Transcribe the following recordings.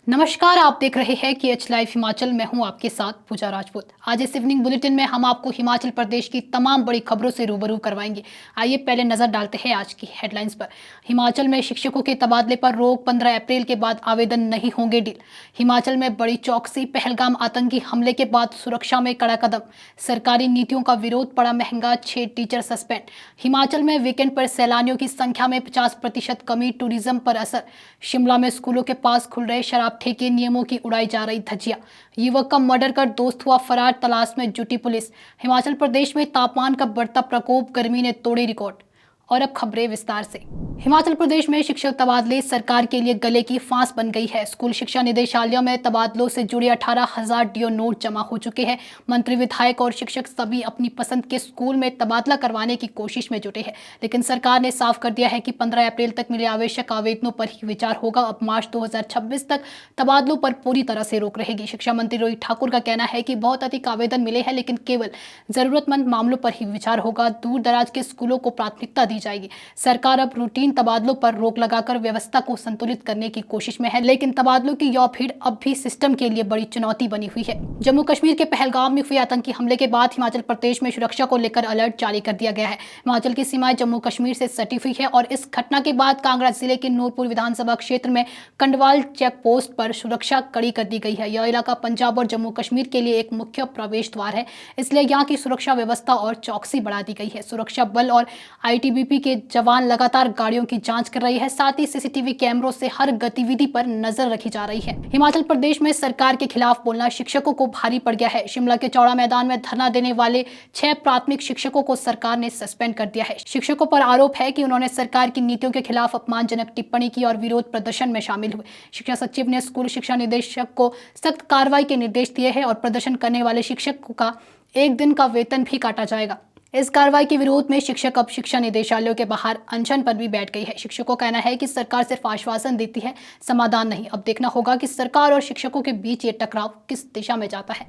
नमस्कार, आप देख रहे हैं कि एच लाइव हिमाचल। मैं हूं आपके साथ पूजा राजपूत। आज इस इवनिंग बुलेटिन में हम आपको हिमाचल प्रदेश की तमाम बड़ी खबरों से रूबरू करवाएंगे। आइए पहले नजर डालते हैं आज की हेडलाइंस पर। हिमाचल में शिक्षकों के तबादले पर रोक, 15 अप्रैल के बाद आवेदन नहीं होंगे डील। हिमाचल में बड़ी चौकसी, पहलगाम आतंकी हमले के बाद सुरक्षा में कड़ा कदम। सरकारी नीतियों का विरोध पड़ा महंगा, 6 टीचर सस्पेंड। हिमाचल में वीकेंड पर सैलानियों की संख्या में 50% कमी, टूरिज्म पर असर। शिमला में स्कूलों के पास खुल रहे शराब ठेके, नियमों की उड़ाई जा रही धज्जियां। युवक का मर्डर कर दोस्त हुआ फरार, तलाश में जुटी पुलिस। हिमाचल प्रदेश में तापमान का बढ़ता प्रकोप, गर्मी ने तोड़े रिकॉर्ड। और अब खबरें विस्तार से। हिमाचल प्रदेश में शिक्षक तबादले सरकार के लिए गले की फांस बन गई है। स्कूल शिक्षा निदेशालय में तबादलों से जुड़े 18,000 डीओ नोट जमा हो चुके हैं। मंत्री, विधायक और शिक्षक सभी अपनी पसंद के स्कूल में तबादला करवाने की कोशिश में जुटे हैं, लेकिन सरकार ने साफ कर दिया है कि 15 अप्रैल तक मिले आवश्यक आवेदनों पर ही विचार होगा। अब मार्च 2026 तक तबादलों पर पूरी तरह से रोक रहेगी। शिक्षा मंत्री रोहित ठाकुर का कहना है कि बहुत अधिक आवेदन मिले हैं, लेकिन केवल जरूरतमंद मामलों पर ही विचार होगा। दूर दराज के स्कूलों को प्राथमिकता दी जाएगी। सरकार अब रूटीन तबादलों पर रोक लगाकर व्यवस्था को संतुलित करने की कोशिश में है, लेकिन तबादलों की यह भीड़ अब भी सिस्टम के लिए बड़ी चुनौती बनी हुई है। जम्मू कश्मीर के पहलगाम में हुए आतंकी हमले के बाद हिमाचल प्रदेश में सुरक्षा को लेकर अलर्ट जारी कर दिया गया है। हिमाचल की सीमाएं जम्मू कश्मीर से सटी हुई है और इस घटना के बाद कांगड़ा जिले के नूरपुर विधानसभा क्षेत्र में कंडवाल चेक पोस्ट पर सुरक्षा कड़ी कर दी गई है। यह इलाका पंजाब और जम्मू कश्मीर के लिए एक मुख्य प्रवेश द्वार है, इसलिए यहाँ की सुरक्षा व्यवस्था और चौकसी बढ़ा दी गई है। सुरक्षा बल और आईटीबीपी के जवान लगातार गाड़ियों की जांच कर रही है, साथ ही सीसीटीवी कैमरों से हर गतिविधि पर नजर रखी जा रही है। हिमाचल प्रदेश में सरकार के खिलाफ बोलना शिक्षकों को भारी पड़ गया है। शिमला के चौड़ा मैदान में धरना देने वाले 6 प्राथमिक शिक्षकों को सरकार ने सस्पेंड कर दिया है। शिक्षकों पर आरोप है कि उन्होंने सरकार की नीतियों के खिलाफ अपमानजनक टिप्पणी की और विरोध प्रदर्शन में शामिल हुए। शिक्षा सचिव ने स्कूल शिक्षा निदेशक को सख्त कार्रवाई के निर्देश दिए हैं और प्रदर्शन करने वाले शिक्षकों का 1 दिन का वेतन भी काटा जाएगा। इस कार्रवाई के विरोध में शिक्षक अब शिक्षा निदेशालयों के बाहर अनशन पर भी बैठ गई है। शिक्षकों का कहना है कि सरकार सिर्फ आश्वासन देती है, समाधान नहीं। अब देखना होगा कि सरकार और शिक्षकों के बीच ये टकराव किस दिशा में जाता है।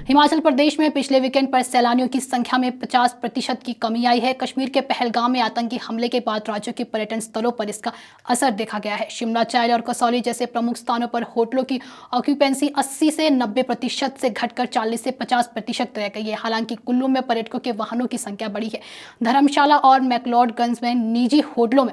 हिमाचल प्रदेश में पिछले वीकेंड पर सैलानियों की संख्या में 50% की कमी आई है। कश्मीर के पहलगाम में आतंकी हमले के बाद राज्यों के पर्यटन स्थलों पर इसका असर देखा गया है। शिमला, चायल और कसौली जैसे प्रमुख स्थानों पर होटलों की ऑक्यूपेंसी 80 से 90% से घटकर 40 से 50% रह गई है। हालांकि कुल्लू में पर्यटकों के वाहनों की संख्या बढ़ी है। धर्मशाला और मैक्लोडगंज में निजी होटलों में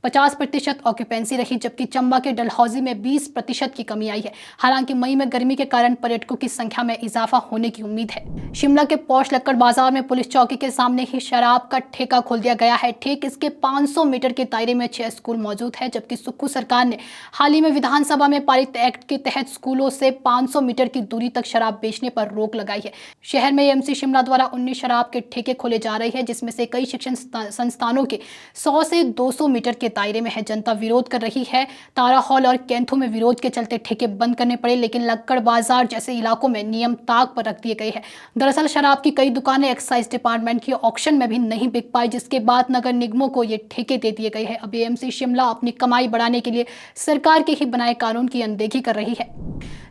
50% ऑक्यूपेंसी रही, जबकि चंबा के डलहौजी में 20% की कमी आई है। हालांकि मई में गर्मी के कारण पर्यटकों की संख्या में इजाफा होने की उम्मीद है। शिमला के पौष लक्कड़ बाजार में पुलिस चौकी के सामने ही शराब का ठेका खोल दिया गया है। ठीक इसके 500 मीटर के दायरे में 6 स्कूल मौजूद है, जबकि सुक्खू सरकार ने हाल ही में विधानसभा में पारित एक्ट के तहत स्कूलों से 500 मीटर की दूरी तक शराब बेचने पर रोक लगाई है। शहर में एमसी शिमला द्वारा 19 शराब के ठेके खोले जा रहे हैं, जिसमें से कई शिक्षण संस्थानों के 100 से 200 मीटर के दायरे में है। जनता विरोध कर रही है। तारा हॉल और कैंथू में विरोध के चलते ठेके बंद करने पड़े, लेकिन लक्कड़ बाजार जैसे इलाकों में नियम ताक पर रख दिए गए हैं। दरअसल शराब की कई दुकानें एक्साइज डिपार्टमेंट की ऑक्शन में भी नहीं बिक पाई, जिसके बाद नगर निगमों को ये ठेके दे दिए गए हैं। अब एएमसी शिमला अपनी कमाई बढ़ाने के लिए सरकार के ही बनाए कानून की अनदेखी कर रही है।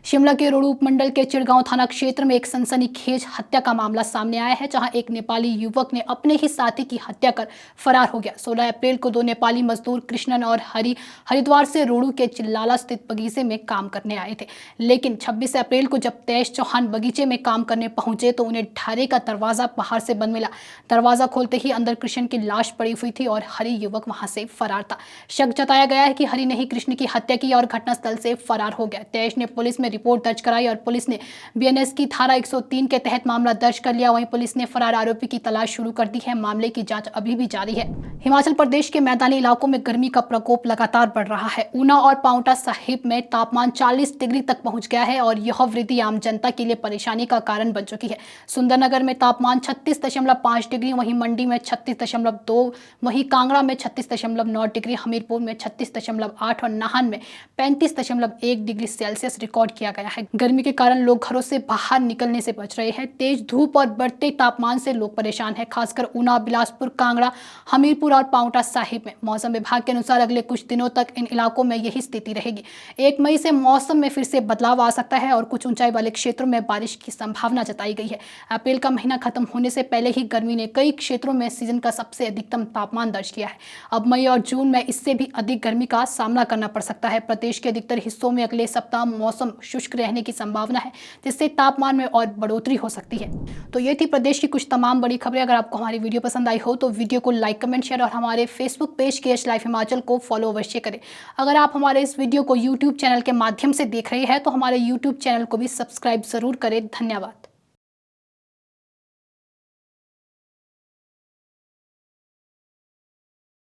शिमला के रोहडू उपमंडल के चिड़गांव थाना क्षेत्र में एक सनसनीखेज हत्या का मामला सामने आया है, जहां एक नेपाली युवक ने अपने ही साथी की हत्या कर फरार हो गया। 16 अप्रैल को 2 नेपाली मजदूर कृष्णन और हरिद्वार से रोहडू के चिल्लाला स्थित बगीचे में काम करने आए थे, लेकिन 26 अप्रैल को जब तेज चौहान बगीचे में काम करने पहुंचे तो उन्हें ढारे का दरवाजा बाहर से बंद मिला। दरवाजा खोलते ही अंदर कृष्ण की लाश पड़ी हुई थी और हरि युवक वहां से फरार था। शक जताया गया है कि हरि ने ही कृष्ण की हत्या की और घटनास्थल से फरार हो गया। तेज ने पुलिस में रिपोर्ट दर्ज कराई और पुलिस ने बीएनएस की धारा 103 के तहत मामला दर्ज कर लिया। वहीं पुलिस ने फरार आरोपी की तलाश शुरू कर दी है। मामले की जांच अभी भी जारी है। हिमाचल प्रदेश के मैदानी इलाकों में गर्मी का प्रकोप लगातार बढ़ रहा है। ऊना और पांवटा साहिब में तापमान 40 डिग्री तक पहुंच गया है और यह वृद्धि आम जनता के लिए परेशानी का कारण बन चुकी है। सुंदरनगर में तापमान 36.5 डिग्री, वहीं मंडी में 36.2, वहीं कांगड़ा में 36.9 डिग्री, हमीरपुर में 36.8 और नाहन में 35.1 डिग्री सेल्सियस रिकॉर्ड किया किया गया है। गर्मी के कारण लोग घरों से बाहर निकलने से बच रहे हैं। तेज धूप और बढ़ते तापमान से लोग परेशान हैं, खासकर ऊना, बिलासपुर, कांगड़ा, हमीरपुर और पांवटा साहिब में। मौसम विभाग के अनुसार अगले कुछ दिनों तक इन इलाकों में यही स्थिति रहेगी। 1 मई से मौसम में फिर से बदलाव आ सकता है और कुछ ऊंचाई वाले क्षेत्रों में बारिश की संभावना जताई गई है। अप्रैल का महीना खत्म होने से पहले ही गर्मी ने कई क्षेत्रों में सीजन का सबसे अधिकतम तापमान दर्ज किया है। अब मई और जून में इससे भी अधिक गर्मी का सामना करना पड़ सकता है। प्रदेश के अधिकतर हिस्सों में अगले सप्ताह मौसम शुष्क रहने की संभावना है, जिससे तापमान में और बढ़ोतरी हो सकती है। तो ये थी प्रदेश की कुछ तमाम बड़ी खबरें। अगर आपको हमारी वीडियो पसंद आई हो तो वीडियो को लाइक, कमेंट, शेयर और हमारे Facebook page KH live Himachal को फॉलो अवश्य करें। अगर आप हमारे इस वीडियो को यूट्यूब चैनल के माध्यम से देख रहे हैं तो हमारे यूट्यूब चैनल को भी सब्सक्राइब जरूर करें। धन्यवाद।